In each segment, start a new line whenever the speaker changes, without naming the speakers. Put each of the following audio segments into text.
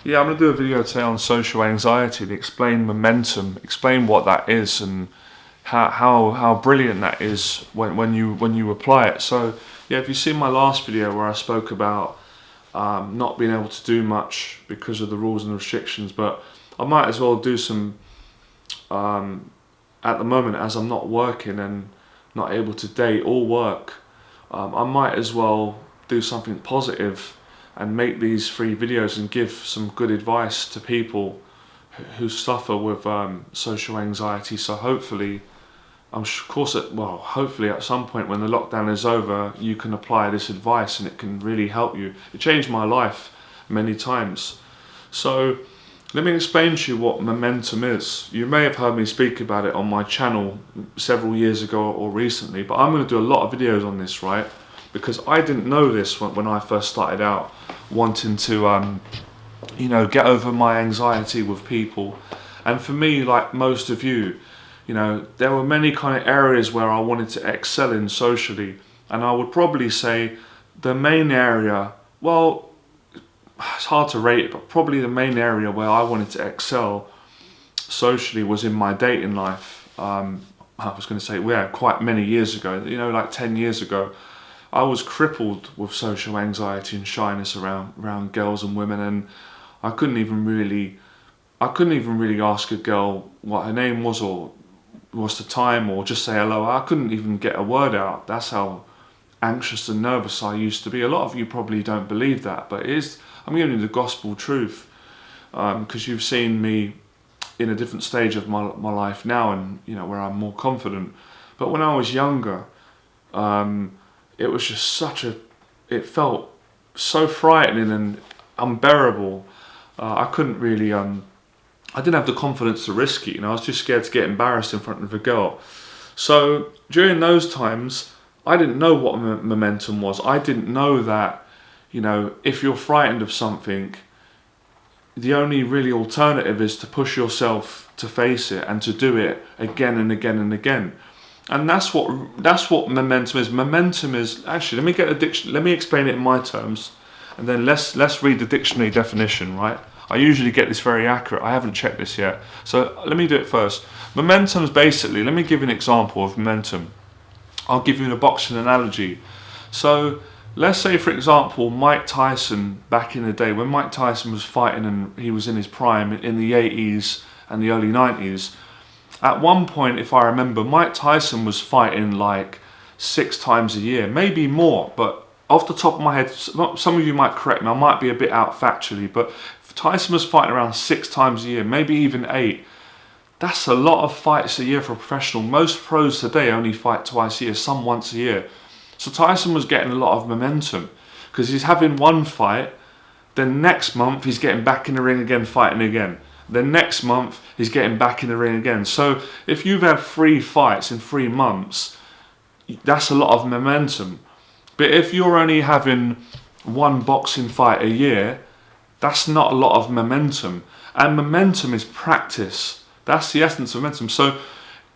Yeah, I'm going to do a video today on social anxiety to explain momentum, explain what that is, and how brilliant that is when you apply it. So yeah, if you see my last video where I spoke about not being able to do much because of the rules and restrictions, but I might as well do some at the moment, as I'm not working and not able to date or work. I might as well do something positive and make these free videos and give some good advice to people who suffer with social anxiety. So hopefully, hopefully at some point when the lockdown is over, you can apply this advice and it can really help you. It changed my life many times. So let me explain to you what momentum is. You may have heard me speak about it on my channel several years ago or recently, but I'm going to do a lot of videos on this, right? Because I didn't know this when I first started out wanting to, get over my anxiety with people. And for me, like most of you, there were many kind of areas where I wanted to excel in socially. And I would probably say the main area, well, it's hard to rate it, but probably the main area where I wanted to excel socially was in my dating life. I was going to say, quite many years ago, like 10 years ago. I was crippled with social anxiety and shyness around girls and women, and I couldn't even really ask a girl what her name was or what's the time or just say hello. I couldn't even get a word out. That's how anxious and nervous I used to be. A lot of you probably don't believe that, but I'm giving you the gospel truth, because you've seen me in a different stage of my life now, and where I'm more confident. But when I was younger, it was just it felt so frightening and unbearable. I couldn't really, I didn't have the confidence to risk it. I was too scared to get embarrassed in front of a girl. So during those times, I didn't know what momentum was. I didn't know that, if you're frightened of something, the only really alternative is to push yourself to face it and to do it again and again and again. And that's what momentum is. Momentum is actually, let me explain it in my terms, and then let's read the dictionary definition, right? I usually get this very accurate. I haven't checked this yet, so let me do it first. Momentum is basically, let me give you an example of momentum. I'll give you a boxing analogy. So let's say, for example, Mike Tyson back in the day, when Mike Tyson was fighting and he was in his prime in the 80s and the early 90s, at one point, if I remember, Mike Tyson was fighting like 6 times a year, maybe more, but off the top of my head, some of you might correct me, I might be a bit out factually, but Tyson was fighting around 6 times a year, maybe even 8. That's a lot of fights a year for a professional. Most pros today only fight twice a year, some once a year. So Tyson was getting a lot of momentum because he's having one fight, then next month he's getting back in the ring again, fighting again. Then next month he's getting back in the ring again. So if you've had 3 fights in 3 months, that's a lot of momentum. But if you're only having 1 boxing fight a year, that's not a lot of momentum. And momentum is practice. That's the essence of momentum. So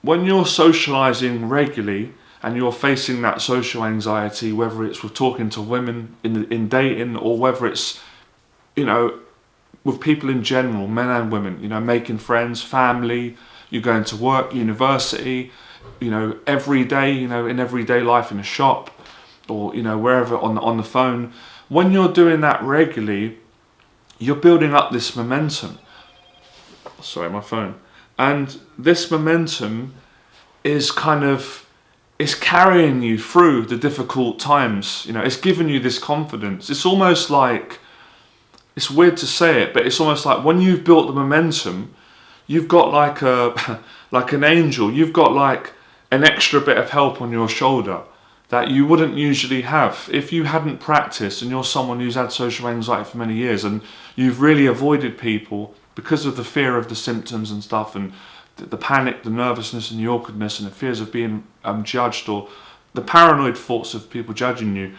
when you're socializing regularly and you're facing that social anxiety, whether it's with talking to women in dating, or whether it's, with people in general, men and women, making friends, family, you're going to work, university, every day, in everyday life, in a shop, or, wherever on the phone. When you're doing that regularly, you're building up this momentum. Sorry, my phone. And this momentum is it's carrying you through the difficult times. It's giving you this confidence. It's almost like, it's weird to say it, but it's almost like when you've built the momentum, you've got like like an angel. You've got like an extra bit of help on your shoulder that you wouldn't usually have if you hadn't practiced, and you're someone who's had social anxiety for many years and you've really avoided people because of the fear of the symptoms and stuff, and the panic, the nervousness and the awkwardness and the fears of being judged, or the paranoid thoughts of people judging you.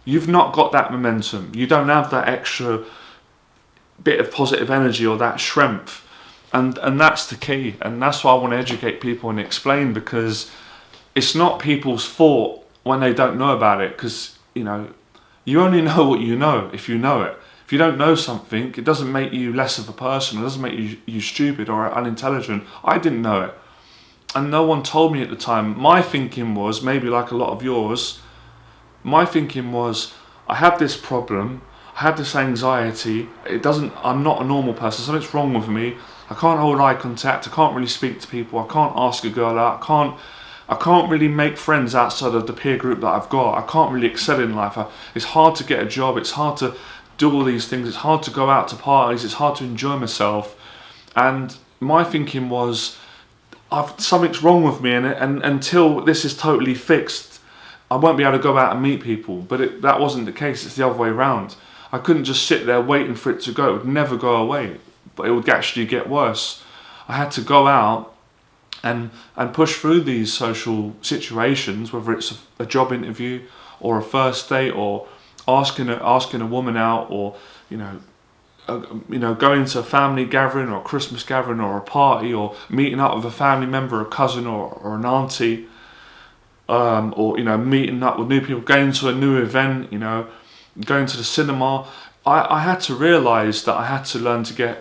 You've not got that momentum. You don't have that extra bit of positive energy or that strength, and that's the key. And that's why I want to educate people and explain, because it's not people's fault when they don't know about it, because you only know what you know if you know it. If you don't know something, it doesn't make you less of a person. It doesn't make you stupid or unintelligent. I didn't know it, and no one told me at the time. My thinking was, maybe like a lot of yours, my thinking was, I have this problem, I have this anxiety, I'm not a normal person, something's wrong with me, I can't hold eye contact, I can't really speak to people, I can't ask a girl out, I can't really make friends outside of the peer group that I've got, I can't really excel in life, it's hard to get a job, it's hard to do all these things, it's hard to go out to parties, it's hard to enjoy myself. And my thinking was, something's wrong with me, and until this is totally fixed, I won't be able to go out and meet people. But that wasn't the case. It's the other way around. I couldn't just sit there waiting for it to go. It would never go away, but it would actually get worse. I had to go out and push through these social situations, whether it's a job interview or a first date or asking a woman out, or going to a family gathering or a Christmas gathering or a party, or meeting up with a family member, a cousin or an auntie, or meeting up with new people, going to a new event, going to the cinema. I had to realise that I had to learn to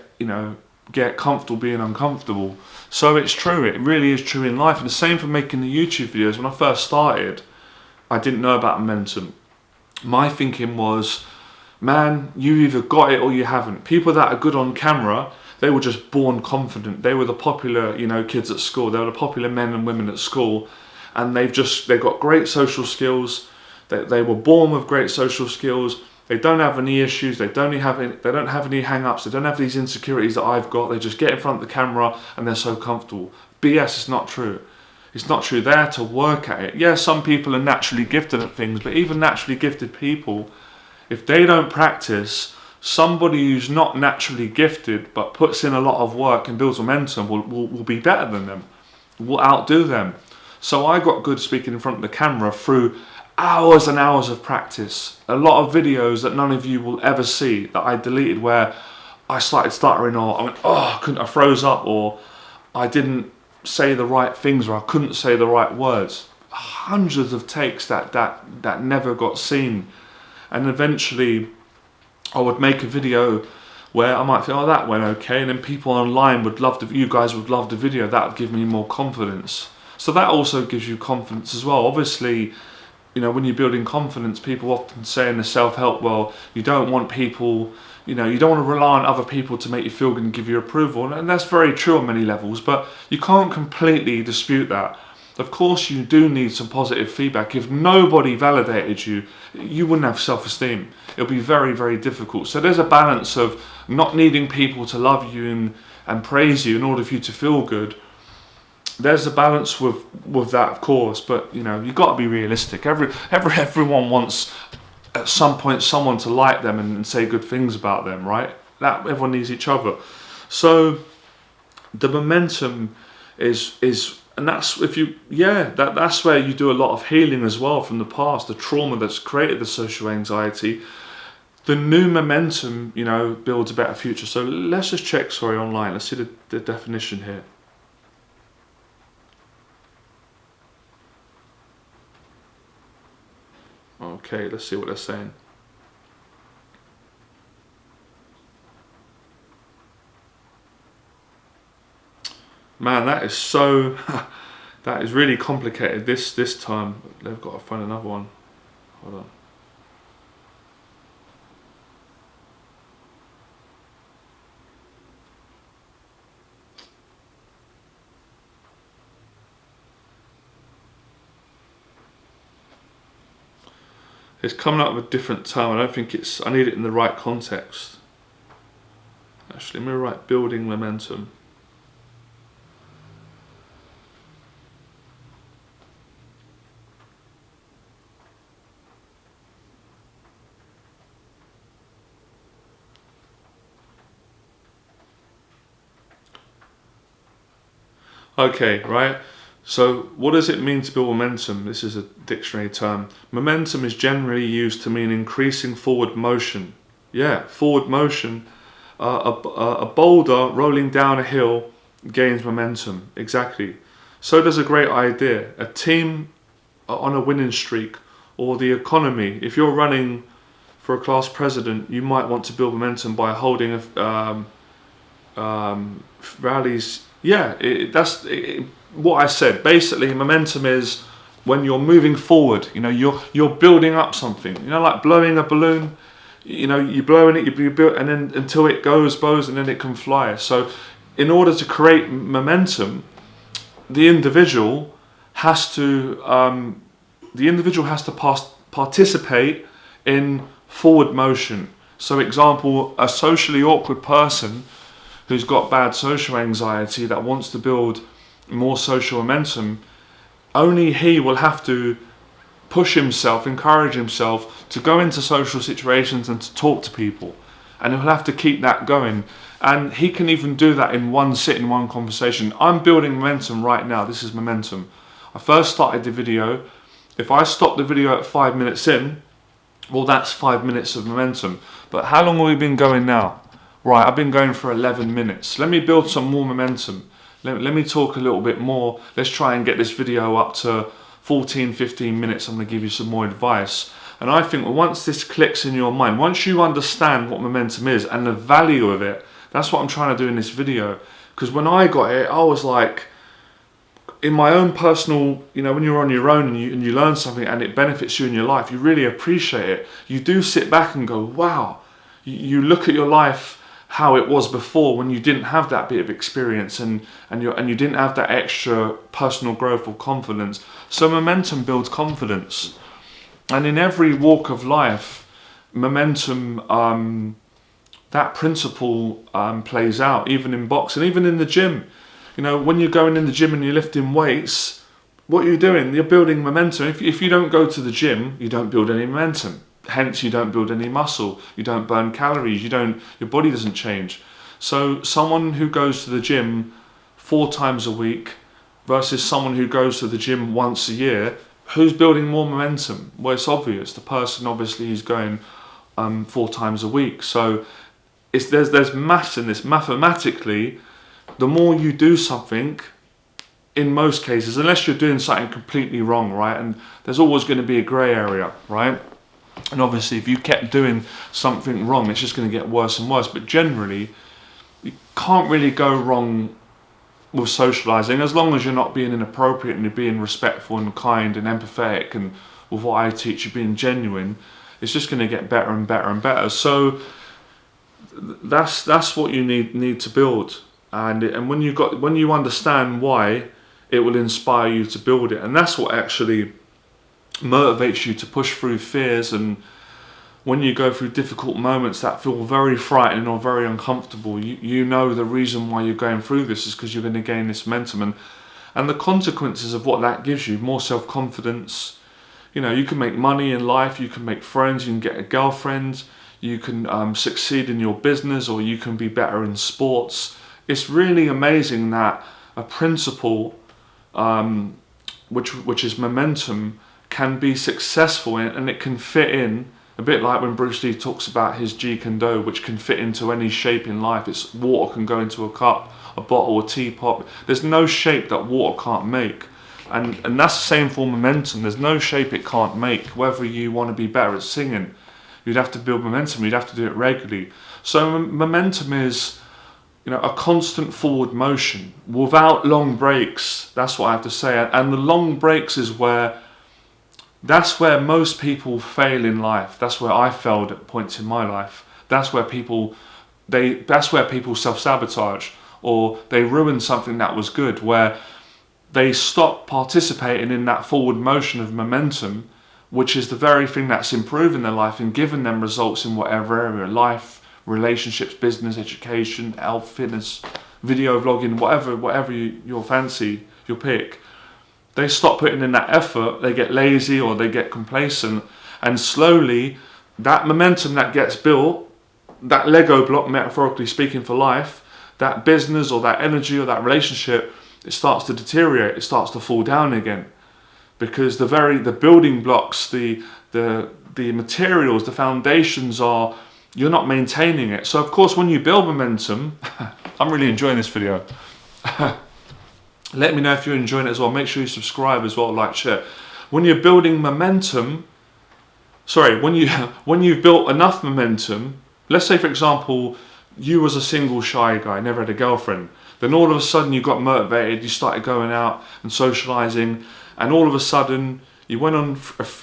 get comfortable being uncomfortable. So it's true, it really is true in life. And the same for making the YouTube videos. When I first started, I didn't know about momentum. My thinking was, man, you either got it or you haven't. People that are good on camera, they were just born confident. They were the popular, kids at school. They were the popular men and women at school, and they've got great social skills. They were born with great social skills. They don't have any issues. They don't have any hang-ups. They don't have these insecurities that I've got. They just get in front of the camera and they're so comfortable. BS, it's not true. It's not true. They had to work at it. Yeah, some people are naturally gifted at things, but even naturally gifted people, if they don't practice, somebody who's not naturally gifted but puts in a lot of work and builds momentum will be better than them, will outdo them. So I got good speaking in front of the camera through hours and hours of practice. A lot of videos that none of you will ever see that I deleted, where I started stuttering, or I went, I froze up, or I didn't say the right things, or I couldn't say the right words. Hundreds of takes that never got seen. And eventually I would make a video where I might think, that went okay, and then people online you guys would love the video. That would give me more confidence. So that also gives you confidence as well. Obviously, when you're building confidence, people often say in the self-help world, you don't want people, you don't want to rely on other people to make you feel good and give you approval. And that's very true on many levels, but you can't completely dispute that. Of course, you do need some positive feedback. If nobody validated you, you wouldn't have self-esteem. It'll be very, very difficult. So there's a balance of not needing people to love you and praise you in order for you to feel good. There's a balance with that, of course, but you've got to be realistic. Everyone wants at some point someone to like them and say good things about them, right? That everyone needs each other. So the momentum is and that's that's where you do a lot of healing as well from the past, the trauma that's created the social anxiety. The new momentum, builds a better future. So let's just check, online. Let's see the definition here. Okay, let's see what they're saying. Man, that is so, that is really complicated this time. They've got to find another one. Hold on. It's coming up with a different term. I don't think I need it in the right context. Actually, let me write building momentum. Okay, right. So what does it mean to build momentum? This is a dictionary term. Momentum is generally used to mean increasing forward motion. Yeah, forward motion. A boulder rolling down a hill gains momentum. Exactly. So does a great idea. A team on a winning streak, or the economy. If you're running for a class president, you might want to build momentum by holding rallies. Yeah, that's what I said. Basically, momentum is when you're moving forward. You know, you're building up something. You know, like blowing a balloon. You know, you're blowing it, you build, and then until it goes, and then it can fly. So, in order to create momentum, the individual has to participate in forward motion. So, example, a socially awkward person who's got bad social anxiety that wants to build more social momentum, only he will have to push himself, encourage himself to go into social situations and to talk to people. And he'll have to keep that going. And he can even do that in one sit, in one conversation. I'm building momentum right now. This is momentum. I first started the video. If I stop the video at 5 minutes in, well, that's 5 minutes of momentum. But how long have we been going now? Right, I've been going for 11 minutes. Let me build some more momentum. Let me talk a little bit more. Let's try and get this video up to 14, 15 minutes. I'm going to give you some more advice. And I think once this clicks in your mind, once you understand what momentum is and the value of it, that's what I'm trying to do in this video. Because when I got it, I was like, in my own personal, you know, when you're on your own and you learn something and it benefits you in your life, you really appreciate it. You do sit back and go, wow. You look at your life how it was before when you didn't have that bit of experience and you didn't have that extra personal growth or confidence. So momentum builds confidence. And in every walk of life, momentum, that principle plays out, even in boxing, even in the gym. You know, when you're going in the gym and you're lifting weights, what are you doing? You're building momentum. If you don't go to the gym, you don't build any momentum. Hence, you don't build any muscle. You don't burn calories. Your body doesn't change. So someone who goes to the gym 4 times a week versus someone who goes to the gym once a year, who's building more momentum? Well, it's obvious. The person obviously who's going 4 times a week. So there's maths in this. Mathematically, the more you do something, in most cases, unless you're doing something completely wrong, right? And there's always going to be a grey area, right? And obviously, if you kept doing something wrong, it's just going to get worse and worse. But generally, you can't really go wrong with socialising as long as you're not being inappropriate and you're being respectful and kind and empathetic. And with what I teach, you're being genuine. It's just going to get better and better and better. So that's what you need to build. And when you understand why, it will inspire you to build it. And that's what actually motivates you to push through fears. And when you go through difficult moments that feel very frightening or very uncomfortable, you know the reason why you're going through this is because you're going to gain this momentum, and the consequences of what that gives you, more self-confidence. You know, you can make money in life, you can make friends, you can get a girlfriend, you can succeed in your business, or you can be better in sports. It's really amazing that a principle which is momentum can be successful and it can fit in, a bit like when Bruce Lee talks about his Jeet Kune Do, which can fit into any shape in life. It's water can go into a cup, a bottle, a teapot. There's no shape that water can't make. And that's the same for momentum. There's no shape it can't make. Whether you want to be better at singing, you'd have to build momentum, you'd have to do it regularly. So momentum is, you know, a constant forward motion without long breaks. That's what I have to say. And the long breaks is that's where most people fail in life. That's where I failed at points in my life. That's where people self-sabotage, or they ruin something that was good, where they stop participating in that forward motion of momentum, which is the very thing that's improving their life and giving them results in whatever area: life, relationships, business, education, health, fitness, video vlogging, whatever your fancy, your pick. They stop putting in that effort, they get lazy or they get complacent, and slowly that momentum that gets built, that Lego block, metaphorically speaking, for life, that business or that energy or that relationship, it starts to deteriorate, it starts to fall down again. Because the building blocks, the materials, the foundations you're not maintaining it. So of course when you build momentum, I'm really enjoying this video. Let me know if you're enjoying it as well. Make sure you subscribe as well, like, share. When you're building momentum, sorry, when you when you've built enough momentum, let's say for example, you was a single shy guy, never had a girlfriend, then all of a sudden you got motivated, you started going out and socializing, and all of a sudden you went on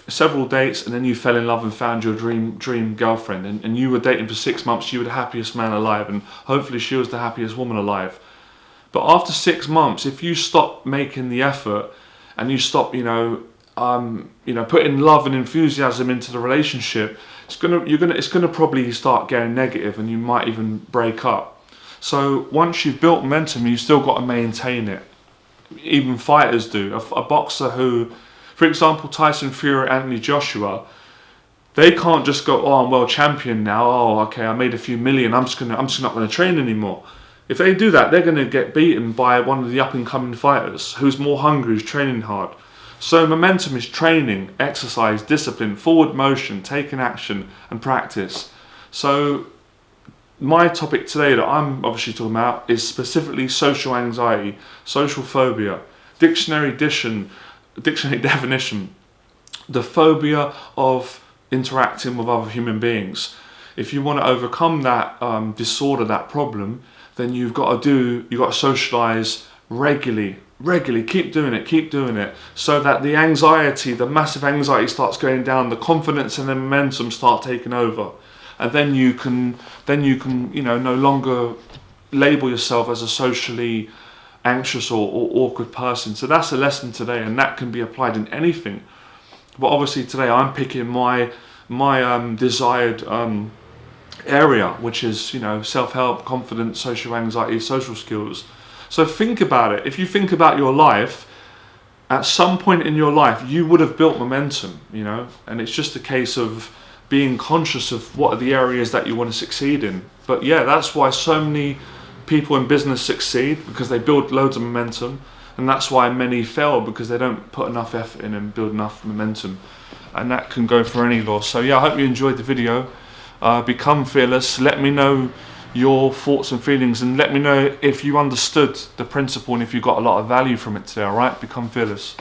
several dates, and then you fell in love and found your dream girlfriend, and you were dating for 6 months. You were the happiest man alive, and hopefully she was the happiest woman alive. But after 6 months, if you stop making the effort and you stop, putting love and enthusiasm into the relationship, it's gonna probably start getting negative, and you might even break up. So once you've built momentum, you've still got to maintain it. Even fighters do. A boxer who, for example, Tyson Fury, Anthony Joshua, they can't just go, oh, I'm world champion now. Oh, okay, I made a few million. I'm just not gonna train anymore. If they do that, they're gonna get beaten by one of the up and coming fighters who's more hungry, who's training hard. So momentum is training, exercise, discipline, forward motion, taking action, and practice. So my topic today that I'm obviously talking about is specifically social anxiety, social phobia. Dictionary definition: the phobia of interacting with other human beings. If you want to overcome that disorder, that problem, then you've got to socialize regularly, keep doing it, so that the anxiety, the massive anxiety starts going down, the confidence and the momentum start taking over, and then you can no longer label yourself as a socially anxious or awkward person. So that's a lesson today, and that can be applied in anything. But obviously today I'm picking my desired area, which is self-help, confidence, social anxiety, social skills. So think about it. If you think about your life, at some point in your life you would have built momentum, and it's just a case of being conscious of what are the areas that you want to succeed in. But yeah, that's why so many people in business succeed, because they build loads of momentum, and that's why many fail, because they don't put enough effort in and build enough momentum. And that can go for any law. So yeah, I hope you enjoyed the video. Become fearless. Let me know your thoughts and feelings, and let me know if you understood the principle and if you got a lot of value from it today. Alright, become fearless.